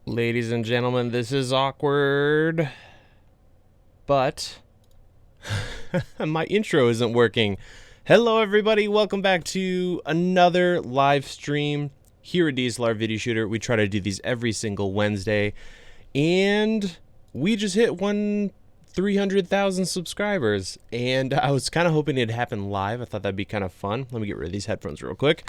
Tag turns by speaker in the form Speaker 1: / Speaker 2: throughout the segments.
Speaker 1: Ladies and gentlemen, this is awkward, but my intro isn't working. Hello everybody, welcome back to another live stream here at DSLR Video Shooter. We try to do these every single Wednesday, and we just hit 300,000 subscribers, and I was kind of hoping it'd happen live. I thought that'd be kind of fun. Let me get rid of these headphones real quick.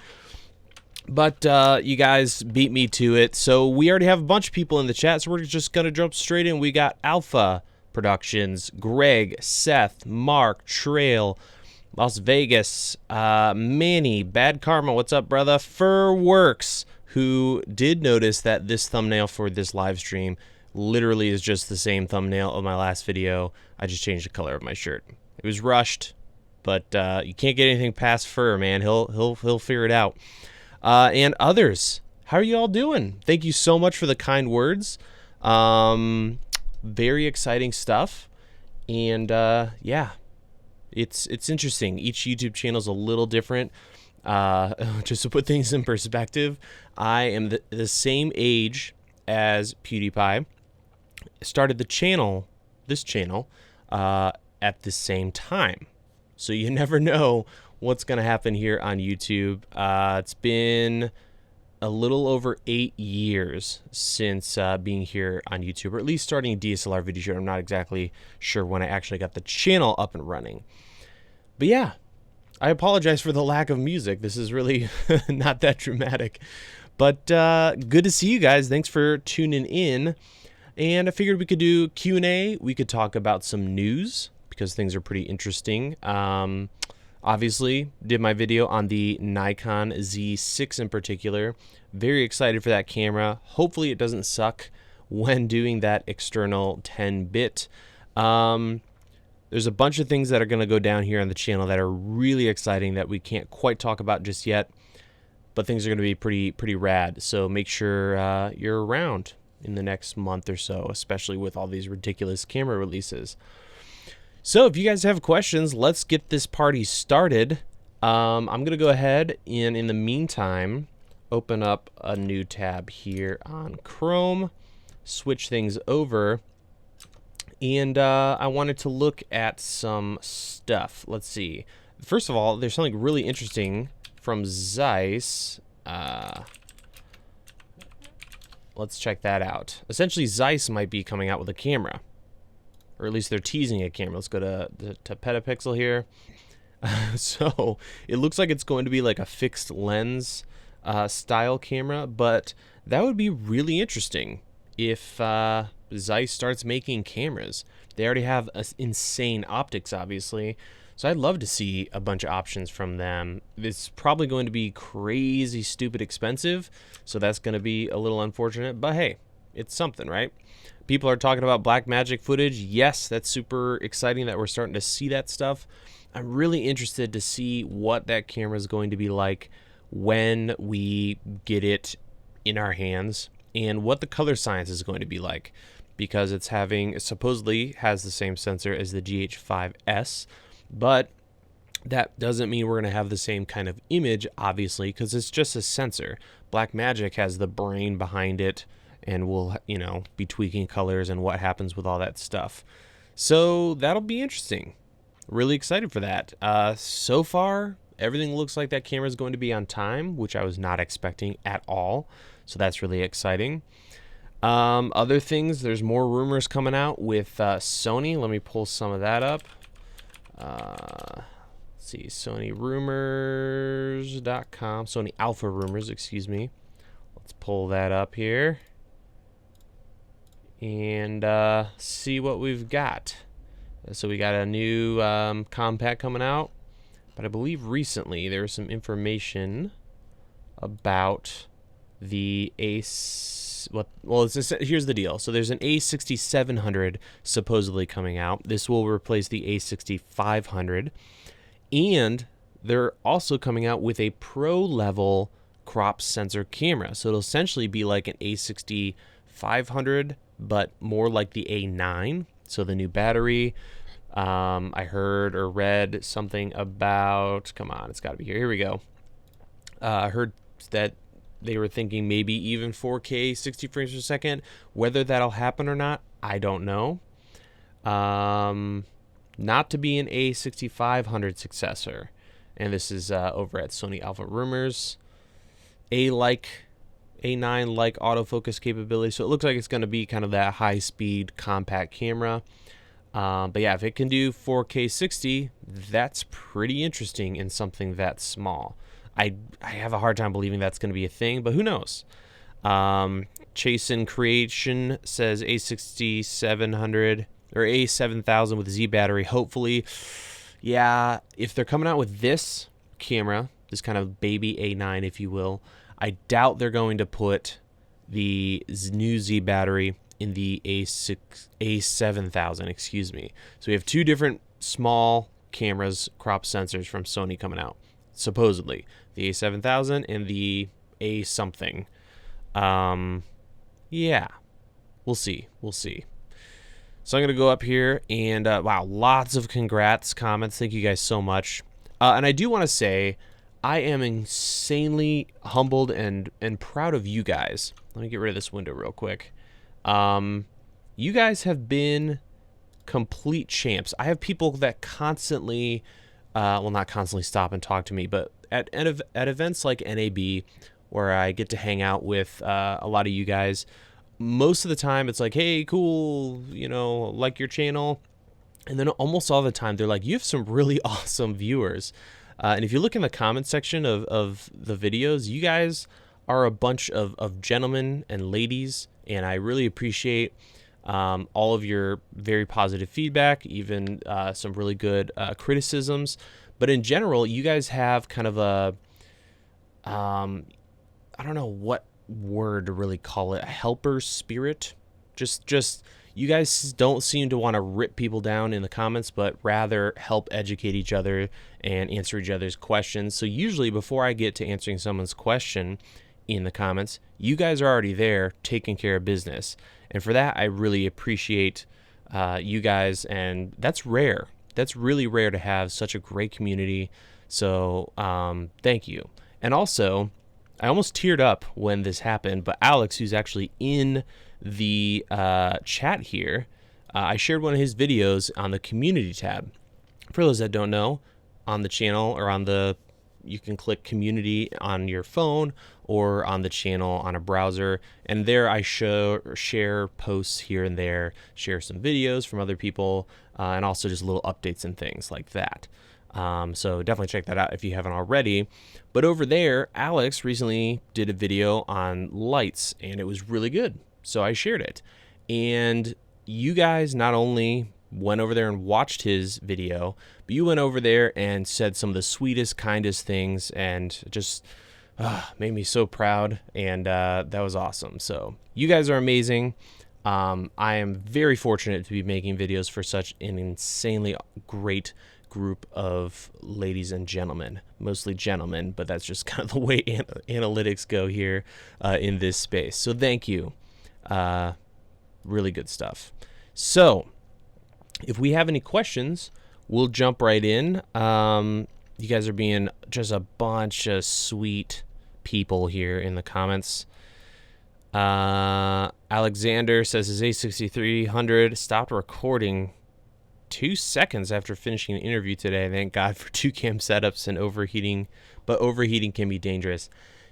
Speaker 1: But you guys beat me to it. So we already have a bunch of people in the chat, so we're just going to jump straight in. We got Alpha Productions, Greg, Seth, Mark, Trail, Las Vegas, Manny, Bad Karma, what's up, brother? Furworks, who did notice that this thumbnail for this live stream literally is just the same thumbnail of my last video. I just changed the color of my shirt. It was rushed, but you can't get anything past Fur, man. He'll figure it out. And others, how are you all doing? Thank you so much for the kind words. Very exciting stuff. And yeah, it's interesting. Each YouTube channel is a little different. Just to put things in perspective, I am the same age as PewDiePie. Started this channel, at the same time. So you never know what's going to happen here on YouTube. It's been a little over 8 years since being here on YouTube, or at least starting DSLR Video Shooter. I'm not exactly sure when I actually got the channel up and running. But yeah, I apologize for the lack of music. This is really not that dramatic. But good to see you guys. Thanks for tuning in. And I figured we could do Q&A. We could talk about some news, because things are pretty interesting. Obviously, did my video on the Nikon Z6 in particular. Very excited for that camera. Hopefully it doesn't suck when doing that external 10-bit. There's a bunch of things that are going to go down here on the channel that are really exciting that we can't quite talk about just yet, but things are going to be pretty rad. So make sure you're around in the next month or so, especially with all these ridiculous camera releases. So if you guys have questions, let's get this party started. I'm going to go ahead and in the meantime, open up a new tab here on Chrome, switch things over, and I wanted to look at some stuff. Let's see. First of all, there's something really interesting from Zeiss. Let's check that out. Essentially, Zeiss might be coming out with a camera. Or at least they're teasing a camera. Let's go to Petapixel here. So it looks like it's going to be like a fixed lens style camera, but that would be really interesting if Zeiss starts making cameras. They already have insane optics, obviously. So I'd love to see a bunch of options from them. It's probably going to be crazy, stupid expensive. So that's going to be a little unfortunate, but hey, it's something, right? People are talking about Blackmagic footage. Yes, that's super exciting that we're starting to see that stuff. I'm really interested to see what that camera is going to be like when we get it in our hands, and what the color science is going to be like, because it's supposedly has the same sensor as the GH5S, but that doesn't mean we're going to have the same kind of image, obviously, because it's just a sensor. Blackmagic has the brain behind it, and we'll, be tweaking colors and what happens with all that stuff. So that'll be interesting. Really excited for that. So far, everything looks like that camera is going to be on time, which I was not expecting at all. So that's really exciting. Other things, there's more rumors coming out with Sony. Let me pull some of that up. Let's see, SonyRumors.com. Sony Alpha Rumors, excuse me. Let's pull that up here and see what we've got. So we got a new compact coming out, but I believe recently there was some information about the here's the deal. So there's an A6700 supposedly coming out. This will replace the A6500, and they're also coming out with a pro level crop sensor camera. So it'll essentially be like an A6500, but more like the A9. So the new battery, I heard or read something about, come on, it's got to be here. Here we go. I heard that they were thinking maybe even 4K 60 frames per second. Whether that'll happen or not, I don't know. Not to be an A6500 successor. And this is over at Sony Alpha Rumors. A9 like autofocus capability. So it looks like it's going to be kind of that high-speed compact camera. But yeah, if it can do 4K 60, that's pretty interesting in something that small. I have a hard time believing that's going to be a thing, but who knows? Chasen Creation says A6700 or A7000 with Z battery. Hopefully, yeah, if they're coming out with this camera, this kind of baby A9, if you will, I doubt they're going to put the new Z battery in the A7000, excuse me. So we have two different small cameras, crop sensors from Sony coming out, supposedly. The A7000 and the A something. Yeah, we'll see. We'll see. So I'm going to go up here and, wow, lots of congrats comments. Thank you guys so much. And I do want to say, I am insanely humbled and proud of you guys. Let me get rid of this window real quick. You guys have been complete champs. I have people that constantly, well, not constantly stop and talk to me, but at events like NAB, where I get to hang out with a lot of you guys, most of the time it's like, hey, cool, you know, like your channel. And then almost all the time they're like, you have some really awesome viewers. And if you look in the comment section of the videos, you guys are a bunch of gentlemen and ladies, and I really appreciate all of your very positive feedback, even some really good criticisms. But in general, you guys have kind of a, I don't know what word to really call it, a helper spirit. Just you guys don't seem to want to rip people down in the comments, but rather help educate each other and answer each other's questions. So usually before I get to answering someone's question in the comments, you guys are already there taking care of business. And for that, I really appreciate you guys. And that's rare. That's really rare to have such a great community. So thank you. And also, I almost teared up when this happened, but Alex, who's actually in the chat here, I shared one of his videos on the community tab. For those that don't know, on the channel or on the, you can click community on your phone or on the channel on a browser, and there I share posts here and there, share some videos from other people, and also just little updates and things like that. So definitely check that out if you haven't already. But over there, Alex recently did a video on lights, and it was really good. So I shared it. And you guys not only went over there and watched his video, but you went over there and said some of the sweetest, kindest things, and just made me so proud. And that was awesome. So you guys are amazing. I am very fortunate to be making videos for such an insanely great group of ladies and gentlemen, mostly gentlemen, but that's just kind of the way analytics go here in this space. So thank you. Really good stuff. So if we have any questions, we'll jump right in. You guys are being just a bunch of sweet people here in the comments. Alexander says his A6300 stopped recording 2 seconds after finishing an interview today. Thank God for 2-cam setups and overheating, but overheating can be dangerous.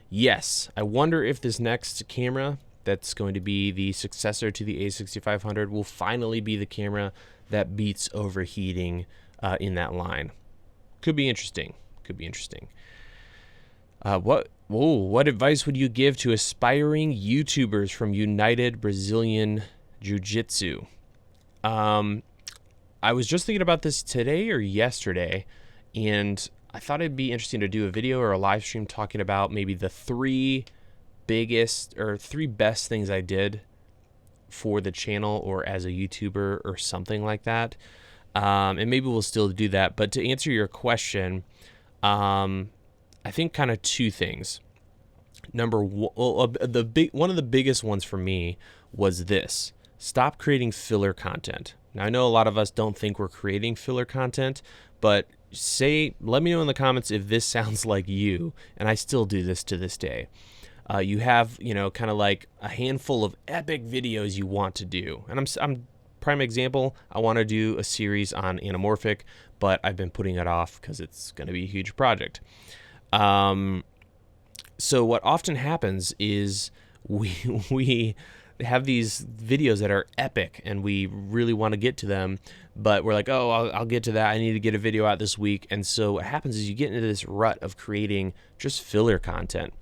Speaker 1: Yes, I wonder if this next camera that's going to be the successor to the A6500 will finally be the camera that beats overheating in that line. Could be interesting. Could be interesting. What advice would you give to aspiring YouTubers from United Brazilian Jiu-Jitsu? I was just thinking about this today or yesterday, and I thought it'd be interesting to do a video or a live stream talking about maybe the 3 biggest or 3 best things I did for the channel or as a YouTuber or something like that. And maybe we'll still do that. But to answer your question, I think kind of 2 things. Number one, one of the biggest ones for me was this: stop creating filler content. Now, I know a lot of us don't think we're creating filler content, but let me know in the comments if this sounds like you, and I still do this to this day. You have, you know, kind of like a handful of epic videos you want to do. And I'm prime example, I want to do a series on anamorphic, but I've been putting it off because it's going to be a huge project. So what often happens is we have these videos that are epic and we really want to get to them, but we're like, oh, I'll get to that. I need to get a video out this week. And so what happens is you get into this rut of creating just filler content.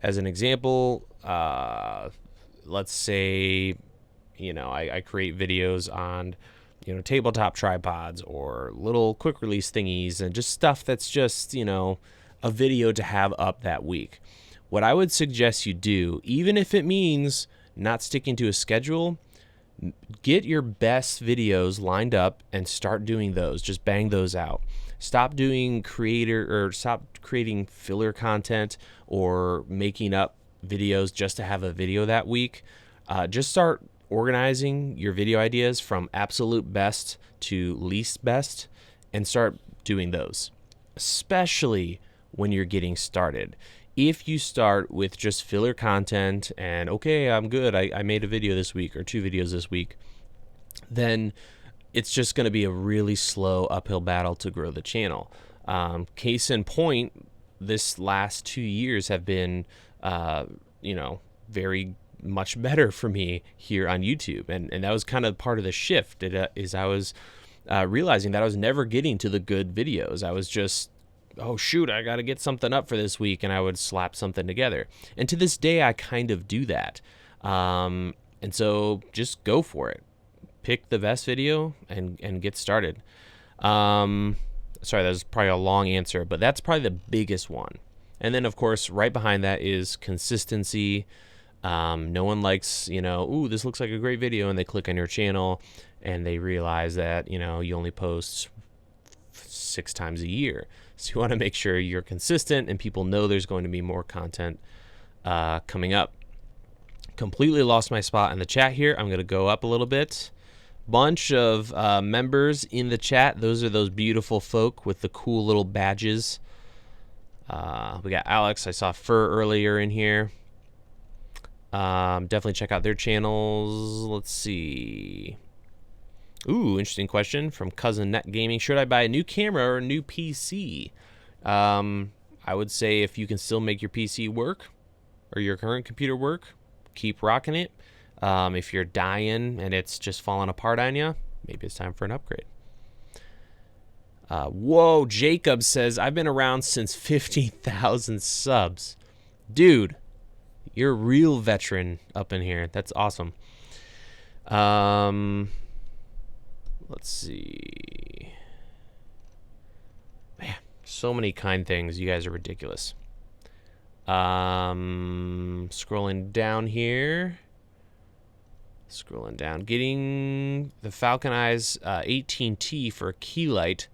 Speaker 1: As an example, let's say, you know, I create videos on, you know, tabletop tripods or little quick release thingies and just stuff that's just, you know, a video to have up that week. What I would suggest you do, even if it means not sticking to a schedule, get your best videos lined up and start doing those. Just bang those out. Stop creating filler content or making up videos just to have a video that week. Just start organizing your video ideas from absolute best to least best and start doing those, especially when you're getting started. If you start with just filler content and, okay, I'm good, I made a video this week or 2 videos this week, then it's just going to be a really slow uphill battle to grow the channel. Case in point, this last 2 years have been, you know, very much better for me here on YouTube. And that was kind of part of the shift, is I was realizing that I was never getting to the good videos. I was just, oh shoot, I got to get something up for this week, and I would slap something together. And to this day, I kind of do that. And so just go for it. Pick the best video and get started. Sorry, that was probably a long answer, but that's probably the biggest one. And then, of course, right behind that is consistency. No one likes, you know, ooh, this looks like a great video, and they click on your channel and they realize that, you know, you only post 6 times a year. So you want to make sure you're consistent and people know there's going to be more content coming up. Completely lost my spot in the chat here. I'm going to go up a little bit. Bunch of members in the chat. Those are those beautiful folk with the cool little badges. We got Alex. I saw Fur earlier in here. Definitely check out their channels. Let's see. Ooh, interesting question from Cousin Net Gaming. Should I buy a new camera or a new PC? I would say if you can still make your PC work or your current computer work, keep rocking it. If you're dying and it's just falling apart on you, maybe it's time for an upgrade. Whoa, Jacob says, I've been around since 50,000 subs. Dude, you're a real veteran up in here. That's awesome. Let's see. Man, so many kind things. You guys are ridiculous. Scrolling down here. Scrolling down. Getting the Falcon Eyes 18T for a key light.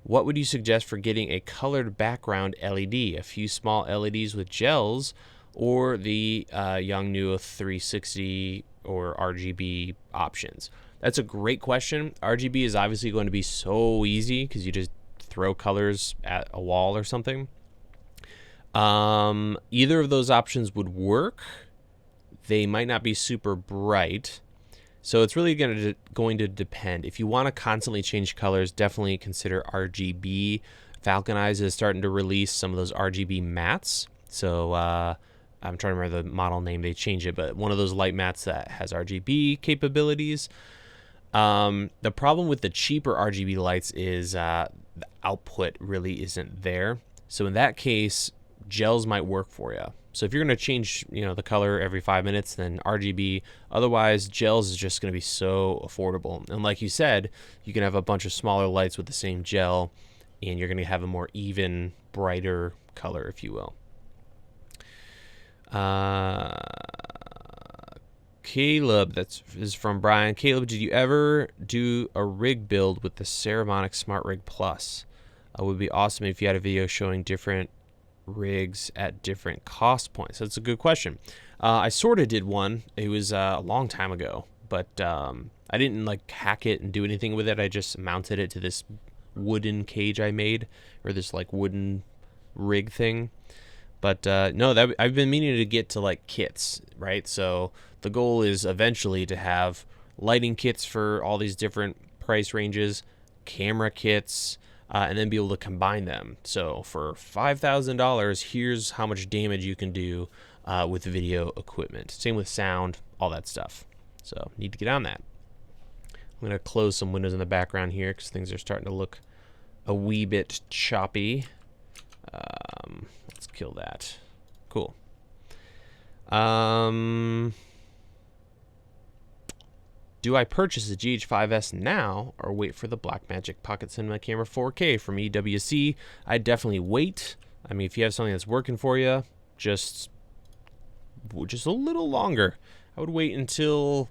Speaker 1: What would you suggest for getting a colored background LED? A few small LEDs with gels, or the Yongnuo 360 or RGB options? That's a great question. RGB is obviously going to be so easy because you just throw colors at a wall or something. Either of those options would work. They might not be super bright. So it's really going to depend. If you want to constantly change colors, definitely consider RGB. Falcon Eyes is starting to release some of those RGB mats. So I'm trying to remember the model name. They changed it, but one of those light mats that has RGB capabilities. The problem with the cheaper RGB lights is the output really isn't there. So in that case, gels might work for you. So if you're going to change, you know, the color every 5 minutes, then RGB. Otherwise, gels is just going to be so affordable. And like you said, you can have a bunch of smaller lights with the same gel, and you're going to have a more even, brighter color, if you will. Caleb, is from Brian. Caleb, did you ever do a rig build with the Ceramonic Smart Rig Plus? It would be awesome if you had a video showing different rigs at different cost points. That's a good question. I sort of did one. It was a long time ago, but I didn't like hack it and do anything with it. I just mounted it to this wooden cage I made, or this like wooden rig thing. But no, that I've been meaning to get to like kits, right? So the goal is eventually to have lighting kits for all these different price ranges, camera kits, and then be able to combine them. So for $5,000, here's how much damage you can do with video equipment. Same with sound, all that stuff. So need to get on that. I'm gonna close some windows in the background here because things are starting to look a wee bit choppy. Let's kill that. Cool. Do I purchase a GH5S now or wait for the Blackmagic Pocket Cinema Camera 4K from EWC? I definitely wait. I mean, if you have something that's working for you, just a little longer. I would wait until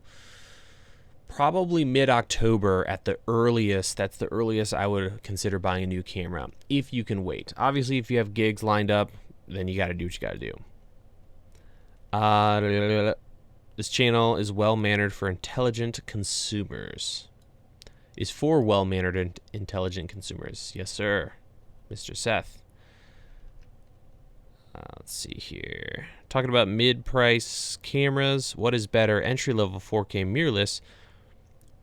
Speaker 1: probably mid-October at the earliest. That's the earliest I would consider buying a new camera, if you can wait. Obviously, if you have gigs lined up, then you got to do what you got to do. This channel is well-mannered for intelligent consumers. Is for well-mannered and intelligent consumers. Yes, sir. Mr. Seth. Let's see here. Talking about mid-price cameras. What is better, entry-level 4K mirrorless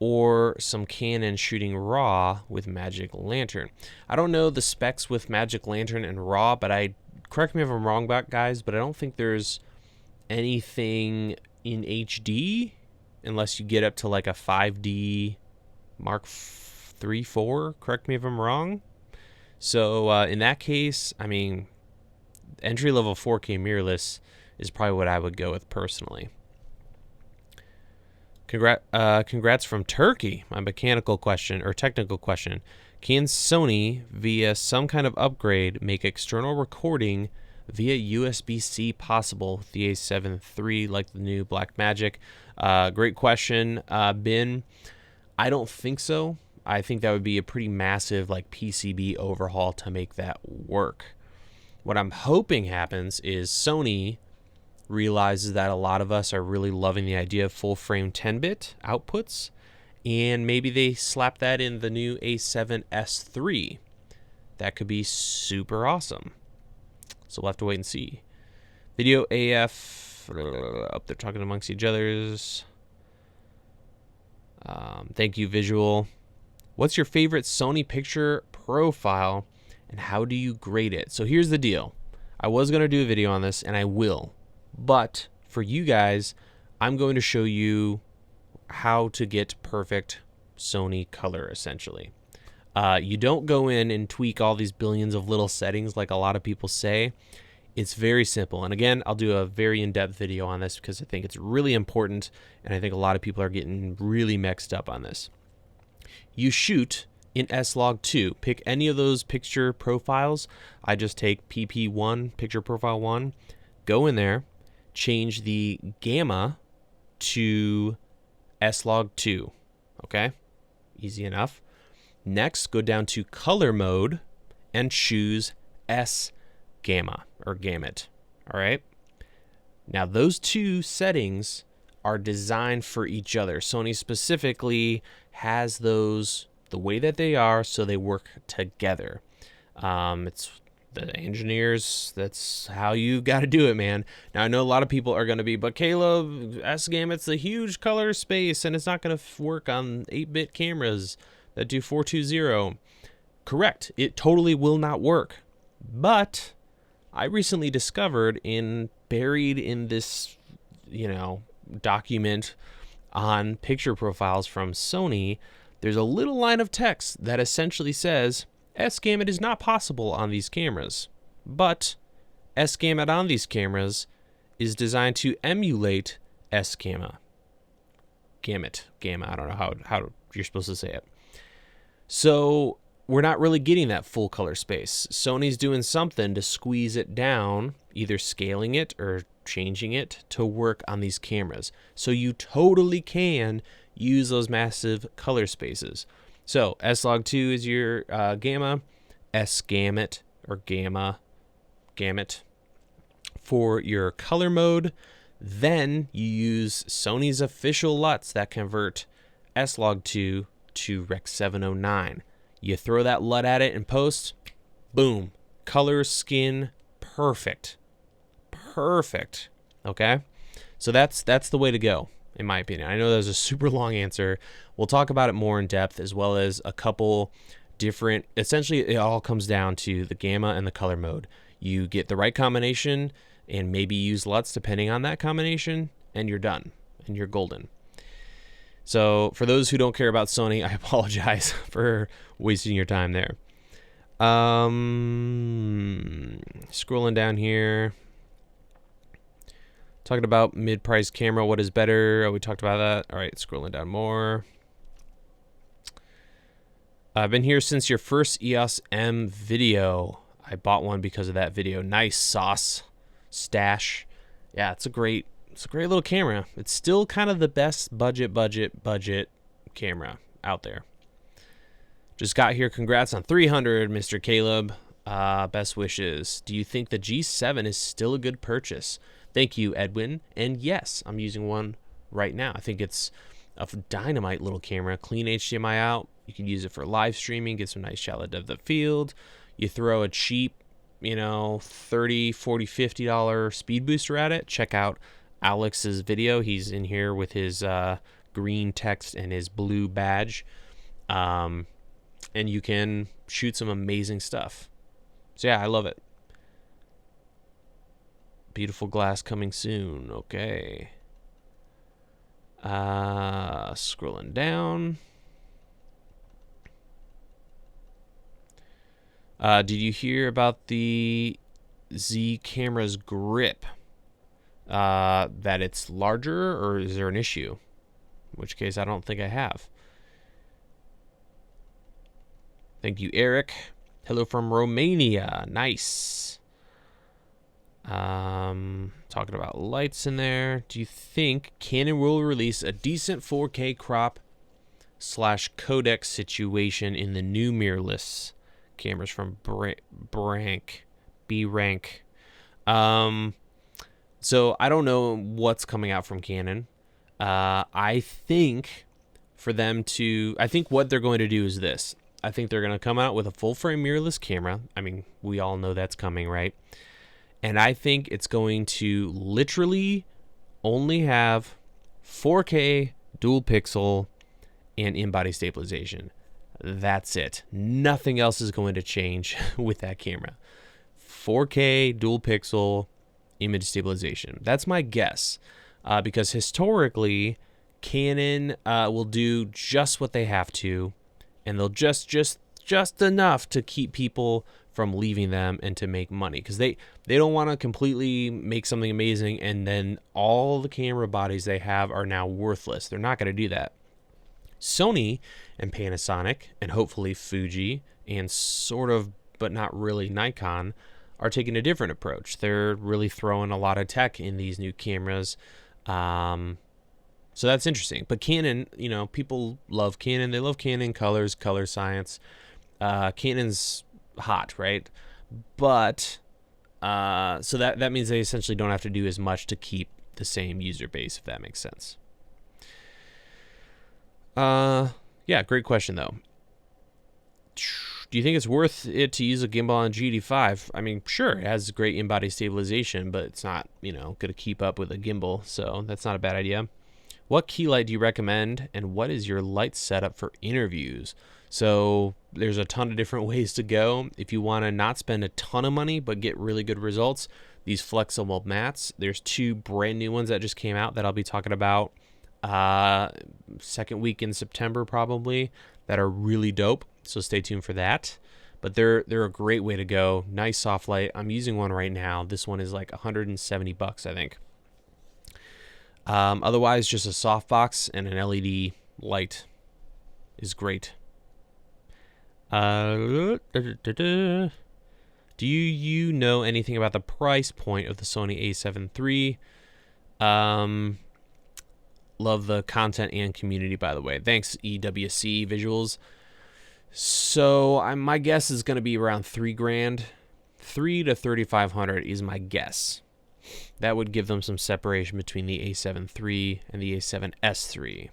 Speaker 1: or some Canon shooting RAW with Magic Lantern? I don't know the specs with Magic Lantern and RAW, but correct me if I'm wrong about guys, but I don't think there's anything in HD unless you get up to like a 5D Mark III, 4. Correct me if I'm wrong. So in that case, I mean, entry-level 4K mirrorless is probably what I would go with personally. Congrats from Turkey. My mechanical question or technical question. Can Sony, via some kind of upgrade, make external recording via USB-C possible with the A7 III like the new Blackmagic? Great question, Ben. I don't think so. I think that would be a pretty massive like PCB overhaul to make that work. What I'm hoping happens is Sony realizes that a lot of us are really loving the idea of full-frame 10-bit outputs, and maybe they slap that in the new A7S III. That could be super awesome. So we'll have to wait and see. Video AF, up there talking amongst each others. Thank you, Visual. What's your favorite Sony picture profile, and how do you grade it? So here's the deal. I was going to do a video on this, and I will. But for you guys, I'm going to show you how to get perfect Sony color, essentially. You don't go in and tweak all these billions of little settings like a lot of people say. It's very simple. And again, I'll do a very in-depth video on this because I think it's really important, and I think a lot of people are getting really mixed up on this. You shoot in S-Log2. Pick any of those picture profiles. I just take PP1, picture profile 1, go in there, change the gamma to S-Log2. Okay? Easy enough. Next, go down to color mode and choose S-Gamma or gamut. All right? Now, those two settings are designed for each other. Sony specifically has those the way that they are so they work together. It's the engineers, that's how you got to do it, man. Now, I know a lot of people are going to be, but Caleb, S-Gamut's a huge color space and it's not going to work on 8-bit cameras that do 420. Correct. It totally will not work. But I recently discovered buried in this, document on picture profiles from Sony, there's a little line of text that essentially says S-Gamut is not possible on these cameras, but S-Gamut on these cameras is designed to emulate S-Gamma. Gamma, I don't know how you're supposed to say it. So we're not really getting that full color space. Sony's doing something to squeeze it down, either scaling it or changing it to work on these cameras. So you totally can use those massive color spaces. So S-Log2 is your gamma, S-Gamut or gamut for your color mode. Then you use Sony's official LUTs that convert S-Log2 to Rec 709. You throw that LUT at it in post, boom, color skin perfect. perfect. Okay, so that's the way to go, in my opinion. I know that was a super long answer. We'll talk about it more in depth, as well as a couple different, essentially it all comes down to the gamma and the color mode. You get the right combination and maybe use LUTs depending on that combination, and you're done, and you're golden. So for those who don't care about Sony, I apologize for wasting your time there. Scrolling down here, talking about mid-price camera, what is better? Oh, we talked about that. All right, scrolling down more. I've been here since your first EOS M video. I bought one because of that video. Nice sauce stash. Yeah, it's a great little camera. It's still kind of the best budget camera out there. Just got here. Congrats on 300, Mr. Caleb. Best wishes. Do you think the G7 is still a good purchase? Thank you, Edwin. And yes, I'm using one right now. I think it's a dynamite little camera. Clean HDMI out. You can use it for live streaming, get some nice shallow depth of field. You throw a cheap, $30, $40, $50 speed booster at it. Check out Alex's video. He's in here with his green text and his blue badge. And you can shoot some amazing stuff. So yeah, I love it. Beautiful glass coming soon. Okay. Scrolling down. Did you hear about the Z camera's grip? That it's larger, or is there an issue? In which case, I don't think I have. Thank you, Eric. Hello from Romania. Nice. Talking about lights in there. Do you think Canon will release a decent 4K crop / codec situation in the new mirrorless cameras from B-Rank? So I don't know what's coming out from Canon. I think what they're going to do is this. I think they're going to come out with a full frame mirrorless camera. I mean, we all know that's coming, right? And I think it's going to literally only have 4K dual pixel and in-body stabilization. That's it. Nothing else is going to change with that camera. 4K dual pixel image stabilization. That's my guess, because historically Canon will do just what they have to, and they'll just enough to keep people from leaving them and to make money, because they don't want to completely make something amazing and then all the camera bodies they have are now worthless. They're not going to do that. Sony and Panasonic and hopefully Fuji and sort of but not really Nikon are taking a different approach. They're really throwing a lot of tech in these new cameras. So that's interesting. But Canon, people love Canon. They love Canon colors, color science. Canon's hot, right? But so that means they essentially don't have to do as much to keep the same user base, if that makes sense. Yeah, great question though. Do you think it's worth it to use a gimbal on GD5? I mean, sure, it has great in-body stabilization, but it's not, going to keep up with a gimbal, so that's not a bad idea. What key light do you recommend, and what is your light setup for interviews? So there's a ton of different ways to go. If you want to not spend a ton of money but get really good results, these flexible mats, there's 2 brand new ones that just came out that I'll be talking about second week in September probably, that are really dope. So stay tuned for that. But they're a great way to go. Nice soft light. I'm using one right now. This one is like $170, I think. Otherwise, just a softbox and an LED light is great. Do you know anything about the price point of the Sony a7 III? Love the content and community, by the way. Thanks, EWC Visuals. So my guess is going to be around $3,000. $3,000 to $3,500 is my guess. That would give them some separation between the a7 III and the a7S III.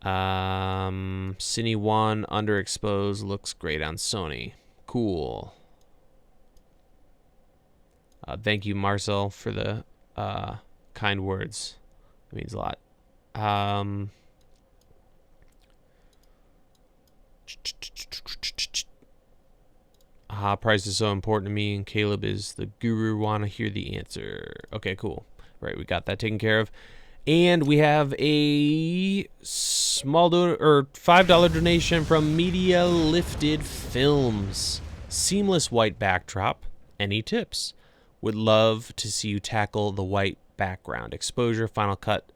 Speaker 1: Cine 1 underexposed looks great on Sony. Cool. Thank you, Marcel, for the kind words. It means a lot. Price is so important to me, and Caleb is the guru. Want to hear the answer? Okay, cool. Right, we got that taken care of. And we have a small $5 donation from Media Lifted Films. Seamless white backdrop. Any tips? Would love to see you tackle the white background. Exposure, Final Cut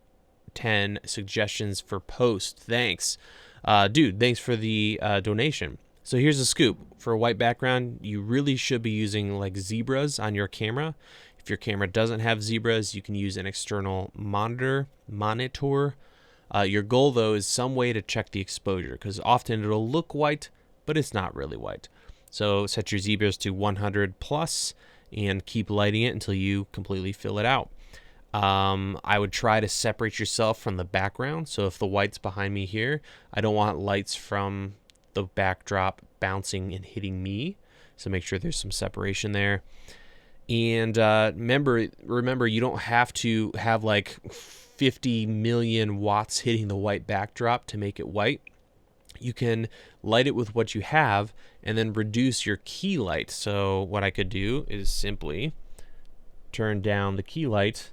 Speaker 1: 10, suggestions for post. Thanks. Dude, thanks for the donation. So here's the scoop. For a white background, you really should be using like zebras on your camera. If your camera doesn't have zebras, you can use an external monitor. Your goal, though, is some way to check the exposure, because often it'll look white, but it's not really white. So set your zebras to 100 plus and keep lighting it until you completely fill it out. I would try to separate yourself from the background. So if the white's behind me here, I don't want lights from the backdrop bouncing and hitting me. So make sure there's some separation there. And remember, you don't have to have like 50 million watts hitting the white backdrop to make it white. You can light it with what you have and then reduce your key light. So what I could do is simply turn down the key light.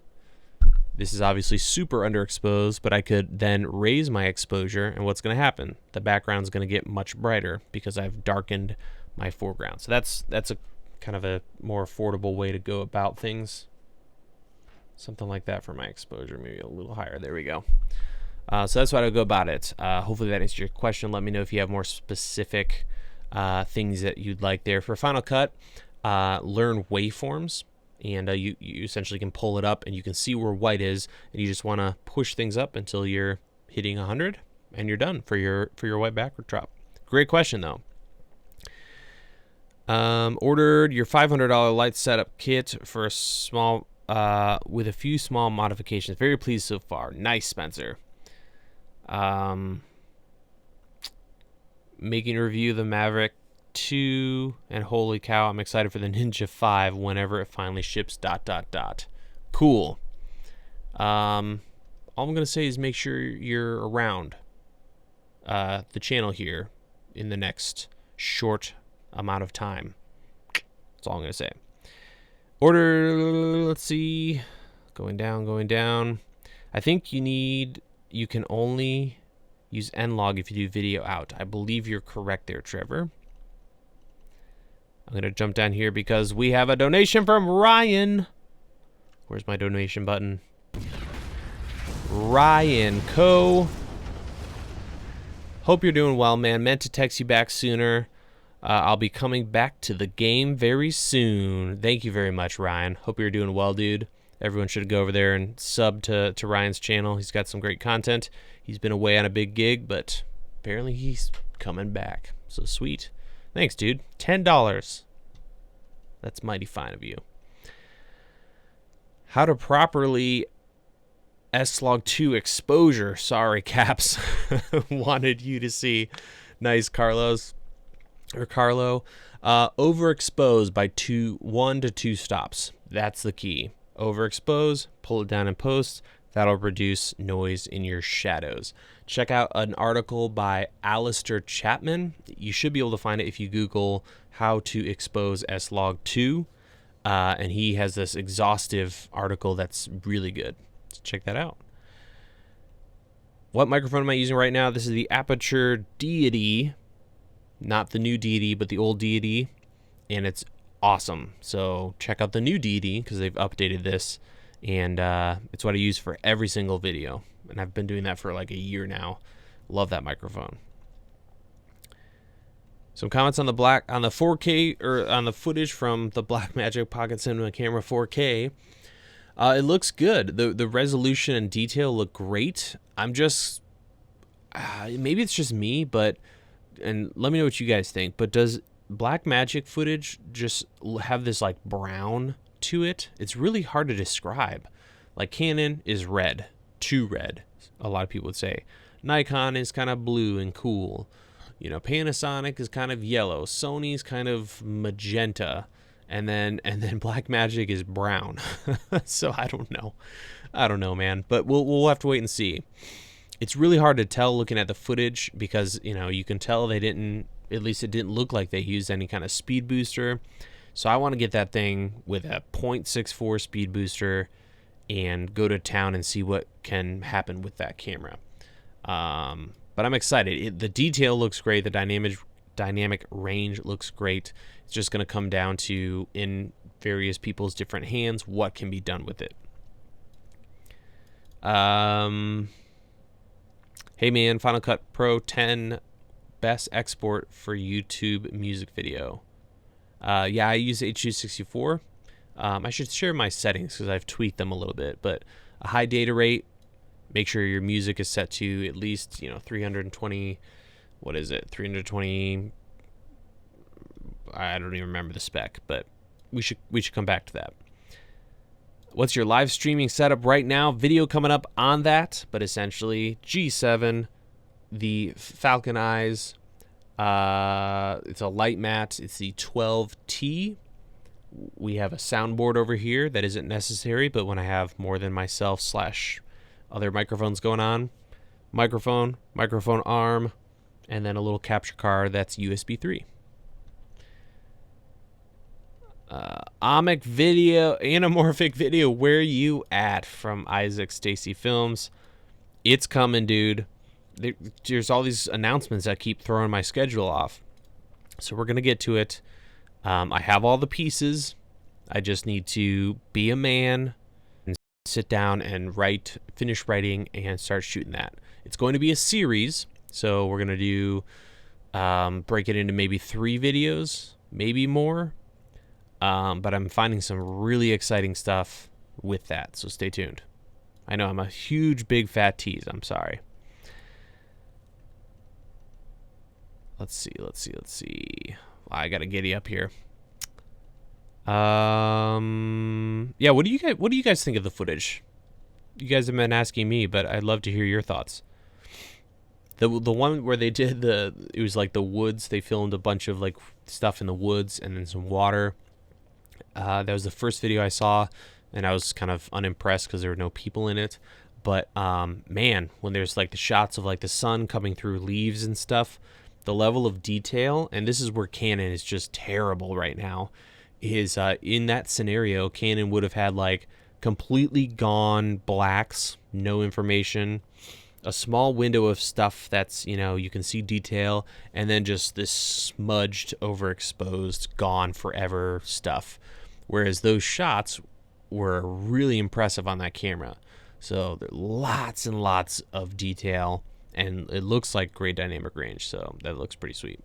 Speaker 1: This is obviously super underexposed, but I could then raise my exposure, and what's going to happen? The background's going to get much brighter because I've darkened my foreground. So that's a kind of a more affordable way to go about things. Something like that for my exposure, maybe a little higher. There we go. So that's what I would go about it. Hopefully that answers your question. Let me know if you have more specific things that you'd like there. For Final Cut, learn waveforms. And you essentially can pull it up and you can see where white is, and you just want to push things up until you're hitting 100 and you're done for your white backdrop. Great question though. Ordered your $500 light setup kit for a small with a few small modifications. Very pleased so far. Nice, Spencer. Making a review of the Maverick 2, and holy cow, I'm excited for the Ninja 5 whenever it finally ships. ... Cool. All I'm gonna say is make sure you're around the channel here in the next short amount of time. That's all I'm gonna say. Order, let's see, going down. I think you can only use Nlog if you do video out. I believe you're correct there, Trevor. I'm going to jump down here because we have a donation from Ryan. Where's my donation button? Ryan Co. Hope you're doing well, man. Meant to text you back sooner. I'll be coming back to the game very soon. Thank you very much, Ryan. Hope you're doing well, dude. Everyone should go over there and sub to Ryan's channel. He's got some great content. He's been away on a big gig, but apparently he's coming back. So sweet. Thanks, dude. $10. That's mighty fine of you. How to properly S-Log2 exposure. Sorry, Caps. Wanted you to see. Nice, Carlos. Or Carlo. Overexpose by 1 to 2 stops. That's the key. Overexpose, pull it down in post. That'll reduce noise in your shadows. Check out an article by Alistair Chapman. You should be able to find it if you Google how to expose S-Log2. And he has this exhaustive article that's really good. So check that out. What microphone am I using right now? This is the Aperture Deity. Not the new Deity, but the old Deity. And it's awesome. So check out the new Deity because they've updated this. And it's what I use for every single video. And I've been doing that for like a year now. Love that microphone. Some comments on the 4K, or on the footage from the Blackmagic Pocket Cinema Camera 4K. It looks good. The resolution and detail look great. I'm just, maybe it's just me, but, and let me know what you guys think, but does Blackmagic footage just have this like brown to it? It's really hard to describe. Like Canon is red, too red, a lot of people would say. Nikon is kind of blue and cool. You know, Panasonic is kind of yellow. Sony's kind of magenta. and then Blackmagic is brown. So I don't know, man. But we'll have to wait and see. It's really hard to tell looking at the footage because, you know, you can tell they didn't, at least it didn't look like they used any kind of speed booster. So I want to get that thing with a 0.64 speed booster and go to town and see what can happen with that camera. But I'm excited. The detail looks great. The dynamic range looks great. It's just going to come down to, in various people's different hands, what can be done with it. Hey man, Final Cut Pro 10 best export for YouTube music video. Yeah, I use H.264. I should share my settings because I've tweaked them a little bit, but a high data rate. Make sure your music is set to at least, you know, 320. What is it? 320. I don't even remember the spec, but we should come back to that. What's your live streaming setup right now? Video coming up on that, but essentially G7, the Falcon Eyes. It's a light matte. It's the 12T. We have a soundboard over here that isn't necessary, but when I have more than myself / other microphones going on, microphone arm, and then a little capture card that's USB 3. Anamorphic video, where you at? From Isaac Stacy Films. It's coming, dude. There's all these announcements that keep throwing my schedule off, so we're gonna get to it. I have all the pieces. I just need to be a man and sit down and finish writing and start shooting that. It's going to be a series, so we're gonna do break it into maybe 3 videos, maybe more. But I'm finding some really exciting stuff with that, so stay tuned. I know I'm a huge, big, fat tease. I'm sorry. Let's see. I gotta giddy up here. Yeah, what do you guys think of the footage? You guys have been asking me, but I'd love to hear your thoughts. The one where they did it was like the woods. They filmed a bunch of like stuff in the woods and then some water. That was the first video I saw, and I was kind of unimpressed because there were no people in it. But man, when there's like the shots of like the sun coming through leaves and stuff, the level of detail, and this is where Canon is just terrible right now, is in that scenario, Canon would have had like completely gone blacks, no information, a small window of stuff that's, you know, you can see detail, and then just this smudged, overexposed, gone forever stuff. Whereas those shots were really impressive on that camera. So there are lots and lots of detail, and it looks like great dynamic range, so that looks pretty sweet.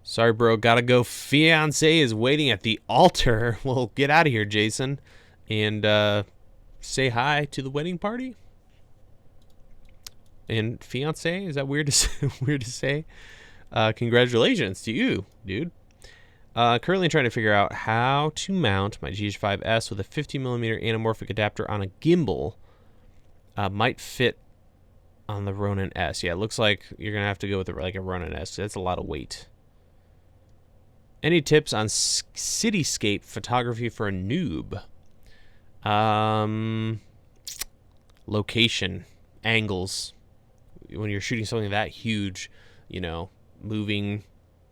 Speaker 1: Sorry, bro, gotta go. Fiance is waiting at the altar. Well, get out of here, Jason, and say hi to the wedding party. And fiance, is that weird to say? Weird to say? Congratulations to you, dude. Currently trying to figure out how to mount my GH5S with a 50mm anamorphic adapter on a gimbal. Might fit on the Ronin S. Yeah, it looks like you're gonna have to go with like a Ronin S. That's a lot of weight. Any tips on cityscape photography for a noob? Location, angles. When you're shooting something that huge, you know, moving,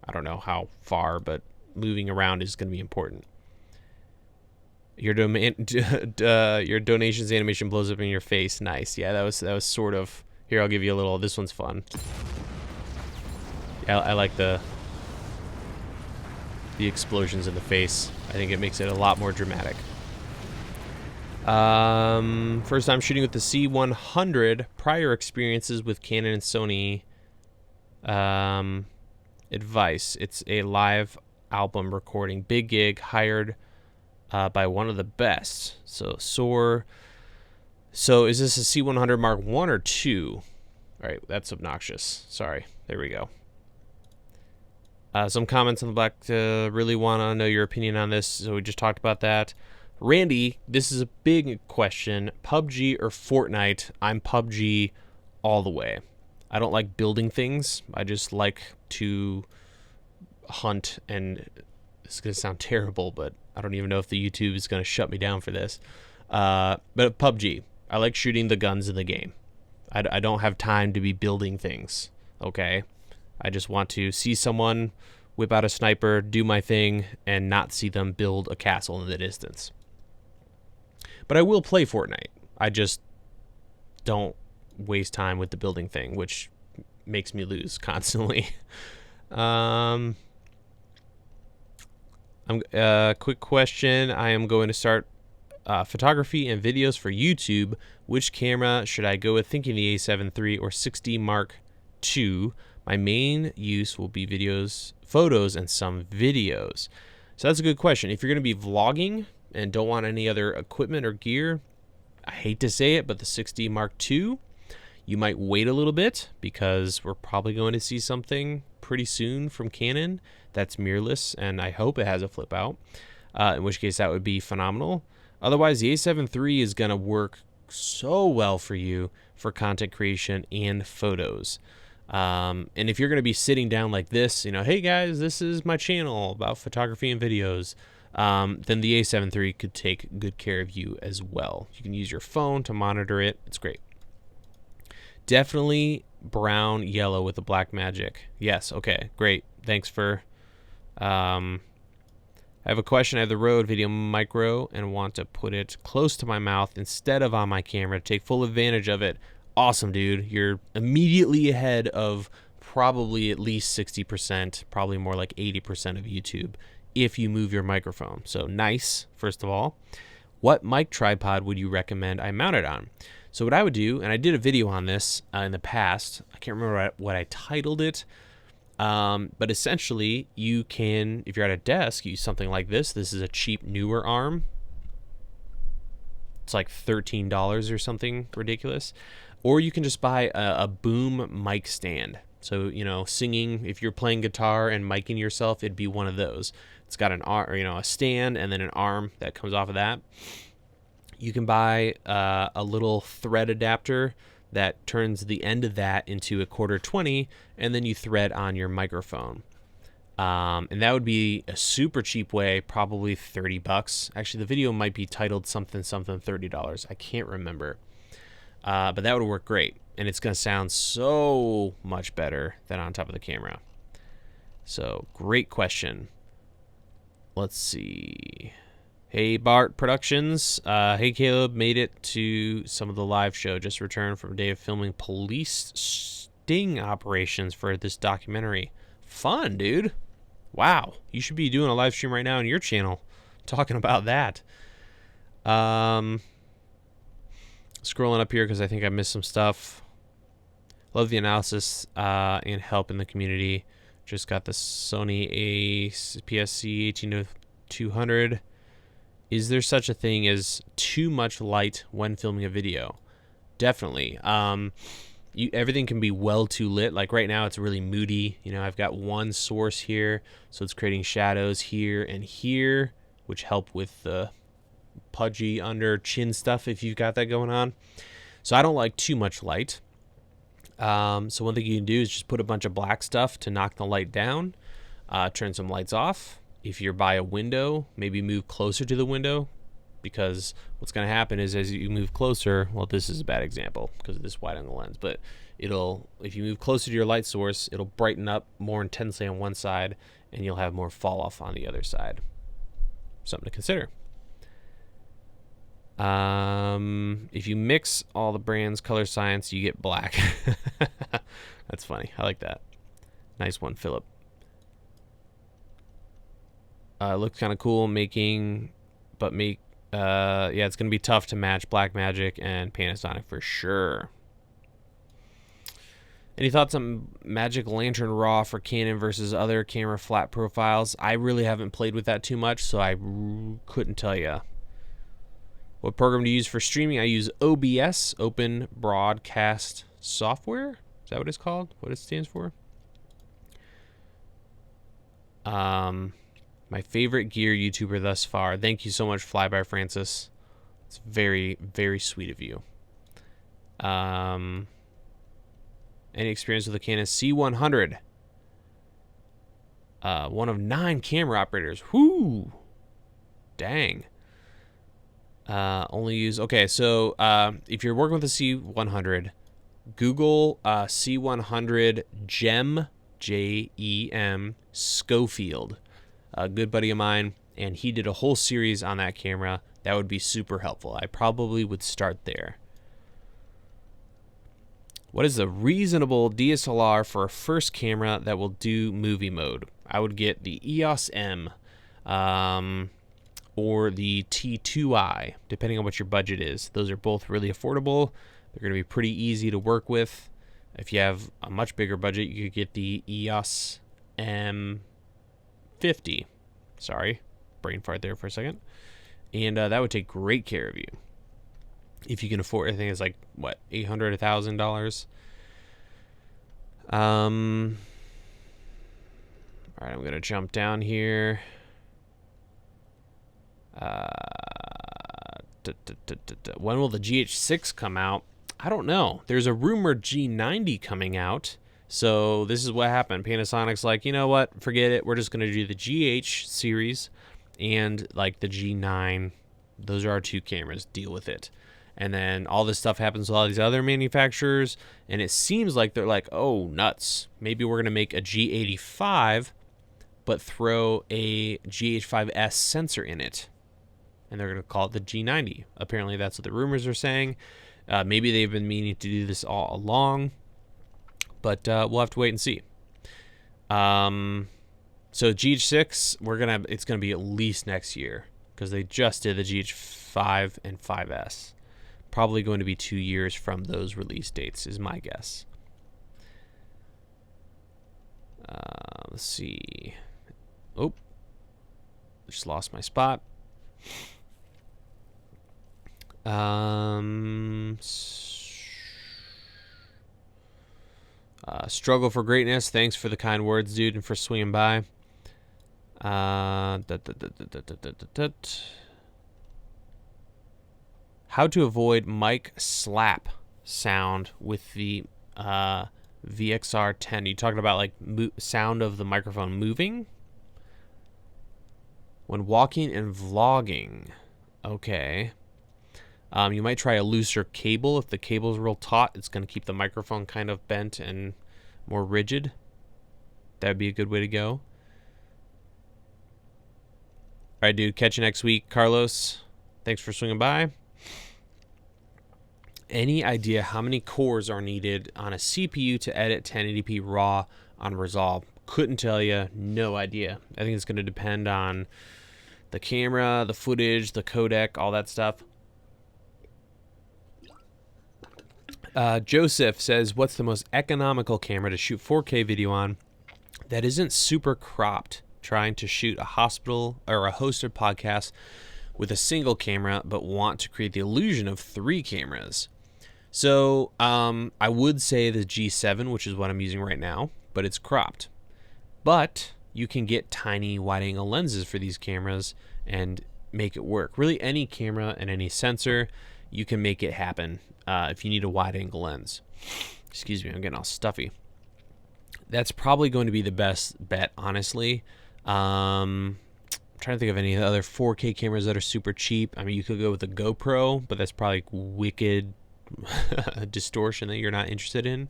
Speaker 1: I don't know how far, but moving around is going to be important. Your donations animation blows up in your face. Nice. Yeah, that was sort of. Here, I'll give you a little. This one's fun. Yeah, I like the explosions in the face. I think it makes it a lot more dramatic. First time shooting with the C100. Prior experiences with Canon and Sony. Advice. It's a live album recording. Big gig, hired by one of the best. So is this a C100 Mark 1 or 2? All right, that's obnoxious. Sorry. There we go. Some comments on the Black really want to know your opinion on this, so we just talked about that. Randy, this is a big question. PUBG or Fortnite? I'm PUBG all the way. I don't like building things. I just like to hunt, and this is going to sound terrible, but I don't even know if the YouTube is going to shut me down for this. But PUBG, I like shooting the guns in the game. I don't have time to be building things, okay? I just want to see someone whip out a sniper, do my thing, and not see them build a castle in the distance. But I will play Fortnite. I just don't waste time with the building thing, which makes me lose constantly. Quick question. I am going to start photography and videos for YouTube. Which camera should I go with? Thinking the A7 III or 6D Mark II. My main use will be videos, photos, and some videos. So that's a good question. If you're going to be vlogging and don't want any other equipment or gear, I hate to say it, but the 6D Mark II, you might wait a little bit because we're probably going to see something pretty soon from Canon that's mirrorless, and I hope it has a flip out, in which case that would be phenomenal. Otherwise, the A7 III is going to work so well for you for content creation and photos. And if you're going to be sitting down like this, you know, hey guys, this is my channel about photography and videos, then the A7 III could take good care of you as well. You can use your phone to monitor it. It's great. Definitely brown yellow with the black magic. Yes. Okay, great. Thanks for, I have a question. I have the Rode Video Micro and want to put it close to my mouth instead of on my camera to take full advantage of it. Awesome, dude. You're immediately ahead of probably at least 60%, probably more like 80% of YouTube if you move your microphone. So nice, first of all. What mic tripod would you recommend I mount it on? So what I would do, and I did a video on this in the past, I can't remember what I titled it, but essentially you can, if you're at a desk, use something like this. This is a cheap newer arm. It's like $13 or something ridiculous. Or you can just buy a boom mic stand. So, you know, singing, if you're playing guitar and micing yourself, it'd be one of those. It's got an arm, you know, a stand and then an arm that comes off of that. You can buy a little thread adapter that turns the end of that into a 1/4-20, and then you thread on your microphone. And that would be a super cheap way, probably $30. Actually, the video might be titled something $30. I can't remember. But that would work great, and it's going to sound so much better than on top of the camera. So, great question. Let's see. Hey, Bart Productions. Hey, Caleb. Made it to some of the live show. Just returned from a day of filming police sting operations for this documentary. Fun, dude. Wow. You should be doing a live stream right now on your channel talking about that. Scrolling up here because I think I missed some stuff. Love the analysis and help in the community. Just got the Sony APS-C 18-200. Is there such a thing as too much light when filming a video? Definitely. Everything can be well too lit. Like right now, it's really moody. You know, I've got one source here, so it's creating shadows here and here, which help with the pudgy under chin stuff if you've got that going on. So I don't like too much light. So one thing you can do is just put a bunch of black stuff to knock the light down. Turn some lights off. If you're by a window, maybe move closer to the window, because what's going to happen is as you move closer, well, this is a bad example because of this wide angle lens, but if you move closer to your light source, it'll brighten up more intensely on one side and you'll have more fall off on the other side. Something to consider. If you mix all the brands, color science, you get black. That's funny. I like that. Nice one, Philip. Looks kind of cool yeah, it's going to be tough to match Blackmagic and Panasonic for sure. Any thoughts on Magic Lantern Raw for Canon versus other camera flat profiles? I really haven't played with that too much, so I couldn't tell you. What program do you use for streaming? I use OBS, Open Broadcast Software. Is that what it's called? What it stands for? My favorite gear YouTuber thus far. Thank you so much, Flyby Francis. It's very, very sweet of you. Any experience with the Canon C100? One of 9 camera operators. Whoo! Dang. Only use... Okay, so if you're working with a C100, Google C100 GEM, Jem, Schofield. A good buddy of mine, and he did a whole series on that camera. That would be super helpful. I probably would start there. What is a reasonable DSLR for a first camera that will do movie mode? I would get the EOS M or the T2i, depending on what your budget is. Those are both really affordable. They're going to be pretty easy to work with. If you have a much bigger budget, you could get the EOS M50. Sorry, brain fart there for a second. And that would take great care of you. If you can afford, I think it's like, what, $800, $1,000? All right, I'm going to jump down here. When will the GH6 come out? I don't know. There's a rumored G90 coming out. So this is what happened. Panasonic's like, you know what? Forget it. We're just going to do the GH series and like the G9. Those are our 2 cameras. Deal with it. And then all this stuff happens with all these other manufacturers, and it seems like they're like, oh, nuts. Maybe we're going to make a G85, but throw a GH5S sensor in it. And they're going to call it the G90. Apparently that's what the rumors are saying. Maybe they've been meaning to do this all along, but we'll have to wait and see. So GH6, it's going to be at least next year, because they just did the GH5 and 5S. Probably going to be 2 years from those release dates is my guess. Let's see. Oh, just lost my spot. Struggle for greatness. Thanks for the kind words, dude, and for swinging by. How to avoid mic slap sound with the VXR 10. Are you talking about like sound of the microphone moving? When walking and vlogging. Okay. You might try a looser cable. If the cable's real taut, it's going to keep the microphone kind of bent and more rigid. That would be a good way to go. All right, dude. Catch you next week. Carlos, thanks for swinging by. Any idea how many cores are needed on a CPU to edit 1080p RAW on Resolve? Couldn't tell you. No idea. I think it's going to depend on the camera, the footage, the codec, all that stuff. Joseph says, what's the most economical camera to shoot 4K video on that isn't super cropped? Trying to shoot a hospital or a hosted podcast with a single camera, but want to create the illusion of 3 cameras. So I would say the G7, which is what I'm using right now, but it's cropped. But you can get tiny wide-angle lenses for these cameras and make it work. Really, any camera and any sensor, you can make it happen if you need a wide-angle lens. Excuse me, I'm getting all stuffy. That's probably going to be the best bet, honestly. I'm trying to think of any other 4K cameras that are super cheap. I mean, you could go with a GoPro, but that's probably wicked distortion that you're not interested in.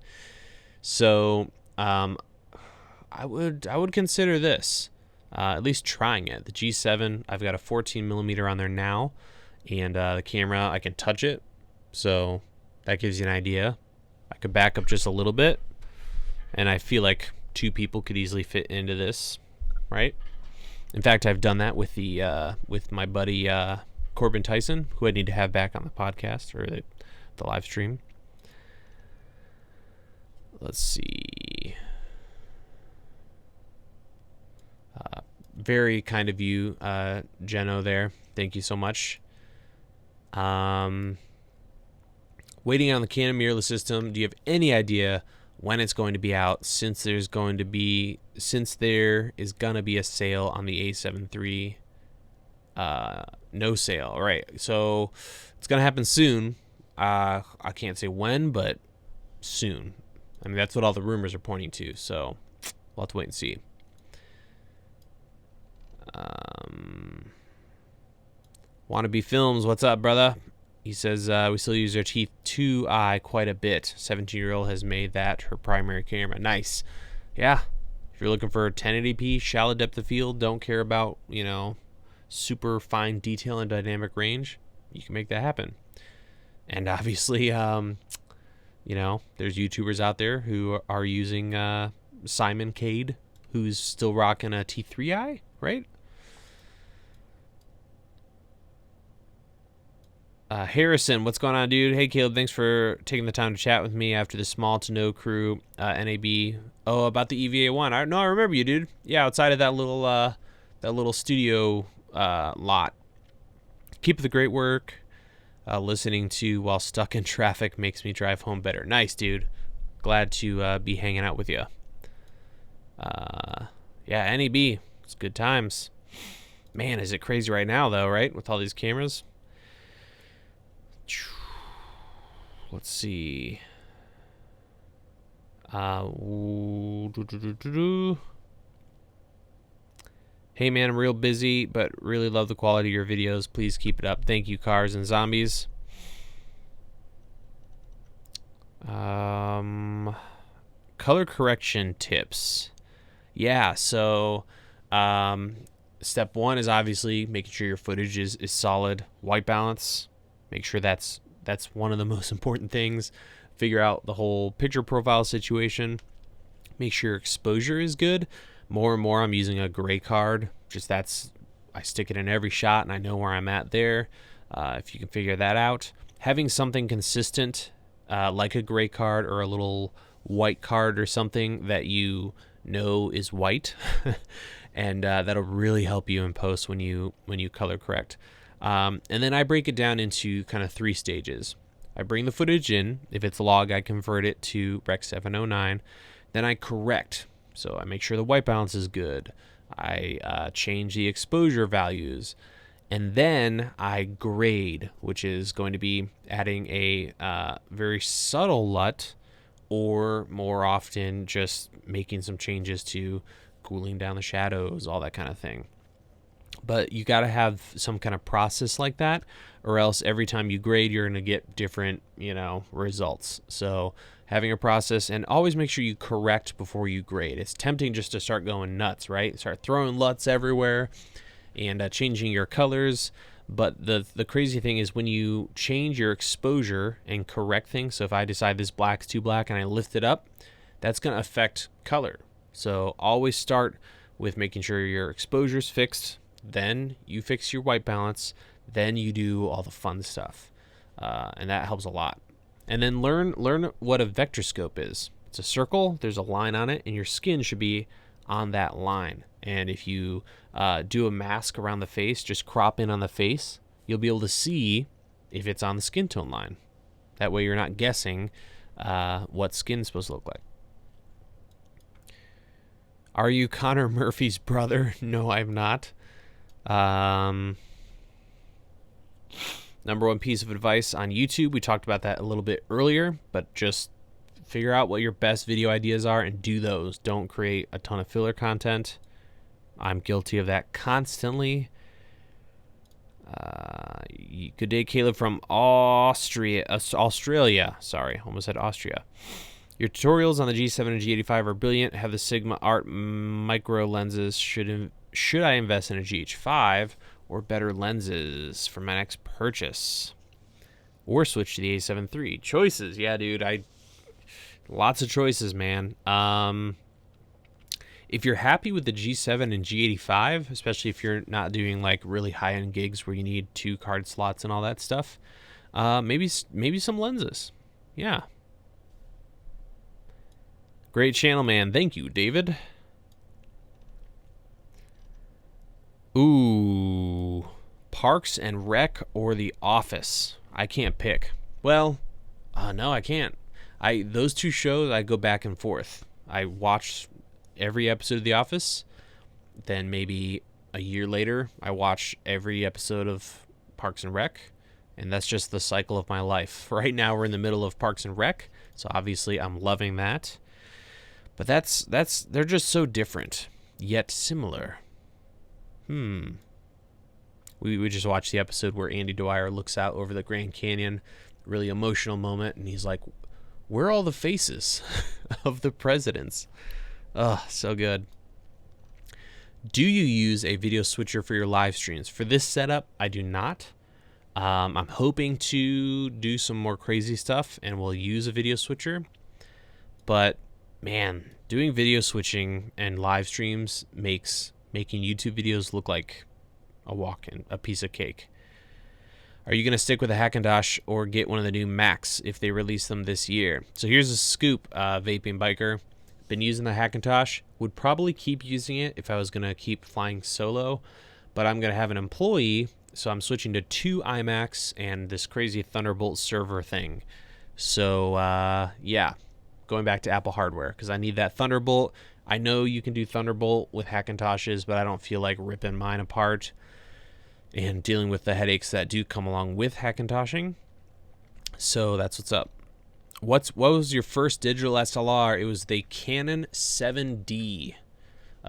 Speaker 1: So I would consider this, at least trying it. The G7, I've got a 14mm on there now, and the camera, I can touch it, so that gives you an idea. I could back up just a little bit, and I feel like 2 people could easily fit into this, right? In fact, I've done that with the with my buddy Corbin Tyson, who I need to have back on the podcast or the live stream. Let's see. Very kind of you, Jeno there. Thank you so much. Waiting on the Canon mirrorless system. Do you have any idea when it's going to be out? Since there is gonna be a sale on the A7 III. No sale. All right. So it's gonna happen soon. I can't say when, but soon. I mean, that's what all the rumors are pointing to. So we'll have to wait and see. Wannabe Films, what's up, brother? He says, we still use our T2i quite a bit. 17-year-old has made that her primary camera. Nice. Yeah. If you're looking for 1080p, shallow depth of field, don't care about, you know, super fine detail and dynamic range, you can make that happen. And obviously, you know, there's YouTubers out there who are using Simon Cade, who's still rocking a T3i, right? Harrison, what's going on, dude? Hey, Caleb, thanks for taking the time to chat with me after the small to no crew NAB. Oh, about the EVA-1. I remember you, dude. Yeah, outside of that little studio lot. Keep up the great work. Listening to while stuck in traffic makes me drive home better. Nice, dude. Glad to be hanging out with you. Yeah, NAB. It's good times. Man, is it crazy right now, though, right? With all these cameras. Let's see. Hey man, I'm real busy, but really love the quality of your videos. Please keep it up. Thank you, Cars and Zombies. Color correction tips. Yeah, so step one is obviously making sure your footage is solid. White balance. Make sure that's one of the most important things. Figure out the whole picture profile situation. Make sure your exposure is good. More and more I'm using a gray card. I stick it in every shot and I know where I'm at there. If you can figure that out. Having something consistent like a gray card or a little white card or something that you know is white and that'll really help you in post when you color correct. And then I break it down into kind of 3 stages. I bring the footage in. If it's log, I convert it to Rec 709. Then I correct. So I make sure the white balance is good. I change the exposure values. And then I grade, which is going to be adding a very subtle LUT, or more often just making some changes to cooling down the shadows, all that kind of thing. But you got to have some kind of process like that, or else every time you grade, you're going to get different, you know, results. So having a process, and always make sure you correct before you grade. It's tempting just to start going nuts, right? Start throwing LUTs everywhere and changing your colors. But the crazy thing is when you change your exposure and correct things. So if I decide this black's too black and I lift it up, that's going to affect color. So always start with making sure your exposure's fixed. Then you fix your white balance. Then you do all the fun stuff. And that helps a lot. And then learn what a vector scope is. It's a circle. There's a line on it. And your skin should be on that line. And if you do a mask around the face, just crop in on the face, you'll be able to see if it's on the skin tone line. That way you're not guessing what skin's supposed to look like. Are you Connor Murphy's brother? No, I'm not. Number one piece of advice on YouTube, we talked about that a little bit earlier, but just figure out what your best video ideas are and do those. Don't create a ton of filler content. I'm guilty of that constantly. Good day, Caleb from Australia. Sorry, almost said Austria. Your tutorials on the G7 and G85 are brilliant. Have the Sigma Art micro lenses. Should I invest in a GH5 or better lenses for my next purchase? Or switch to the A7 III? Choices. Yeah, dude. Lots of choices, man. If you're happy with the G7 and G85, especially if you're not doing like really high-end gigs where you need 2 card slots and all that stuff, maybe some lenses. Yeah. Great channel, man. Thank you, David. Ooh. Parks and Rec or The Office? I can't pick. Well, no, I can't. Those 2 shows, I go back and forth. I watch every episode of The Office. Then maybe a year later, I watch every episode of Parks and Rec. And that's just the cycle of my life. Right now, we're in the middle of Parks and Rec. So obviously, I'm loving that. But they're just so different, yet similar. We just watched the episode where Andy Dwyer looks out over the Grand Canyon, really emotional moment, and he's like, where are all the faces of the presidents? Oh, so good. Do you use a video switcher for your live streams? For this setup, I do not. I'm hoping to do some more crazy stuff, and we'll use a video switcher. But, man, doing video switching and live streams makes making YouTube videos look like a piece of cake. Are you going to stick with a Hackintosh or get one of the new Macs if they release them this year? So here's a scoop, vaping biker. Been using the Hackintosh. Would probably keep using it if I was going to keep flying solo. But I'm going to have an employee, so I'm switching to 2 iMacs and this crazy Thunderbolt server thing. So, yeah, going back to Apple hardware because I need that Thunderbolt. I know you can do Thunderbolt with Hackintoshes, but I don't feel like ripping mine apart and dealing with the headaches that do come along with Hackintoshing. So that's what's up. What was your first digital SLR? It was the Canon 7D.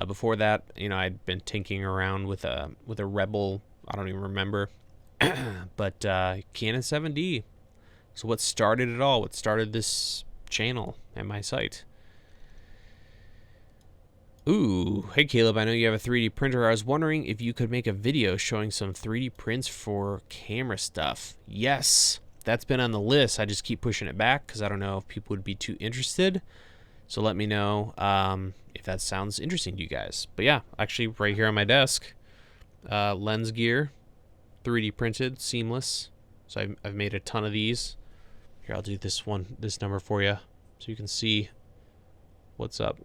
Speaker 1: Before that, I'd been tinkering around with a Rebel. I don't even remember, but Canon 7D. So what started it all? What started this channel and my site? Ooh, hey Caleb, I know you have a 3D printer. I was wondering if you could make a video showing some 3D prints for camera stuff. Yes, that's been on the list. I just keep pushing it back because I don't know if people would be too interested. So let me know if that sounds interesting to you guys. But yeah, actually right here on my desk, lens gear, 3D printed, seamless. So I've made a ton of these. Here, I'll do this number for you so you can see what's up.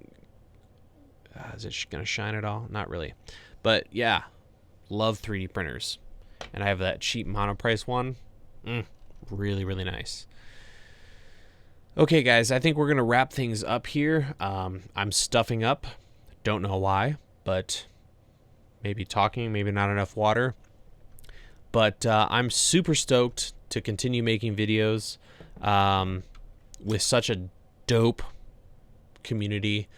Speaker 1: Is it going to shine at all? Not really. But yeah, love 3D printers. And I have that cheap monoprice one. Really, really nice. Okay, guys, I think we're going to wrap things up here. I'm stuffing up. Don't know why, but maybe talking, maybe not enough water. But I'm super stoked to continue making videos with such a dope community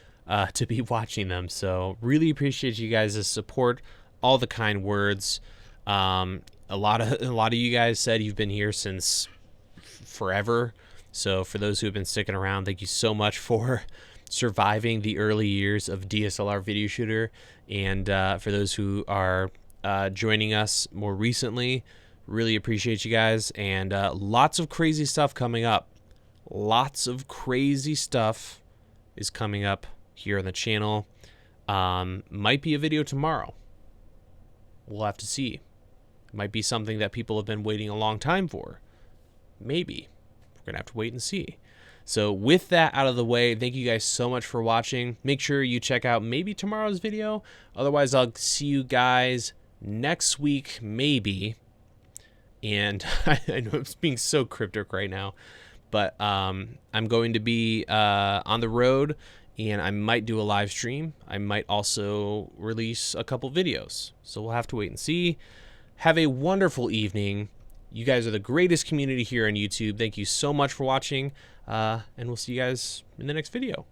Speaker 1: to be watching them. So really appreciate you guys' support, all the kind words. A lot of you guys said you've been here since forever. So for those who have been sticking around, thank you so much for surviving the early years of DSLR video shooter. And for those who are joining us more recently, really appreciate you guys. And lots of crazy stuff coming up. Lots of crazy stuff is coming up here on the channel. Might be a video tomorrow. We'll have to see. It might be something that people have been waiting a long time for. Maybe. We're going to have to wait and see. So with that out of the way, thank you guys so much for watching. Make sure you check out maybe tomorrow's video. Otherwise, I'll see you guys next week, maybe. And I know I'm being so cryptic right now. But I'm going to be on the road, and I might do a live stream. I might also release a couple videos. So we'll have to wait and see. Have a wonderful evening. You guys are the greatest community here on YouTube. Thank you so much for watching, and we'll see you guys in the next video.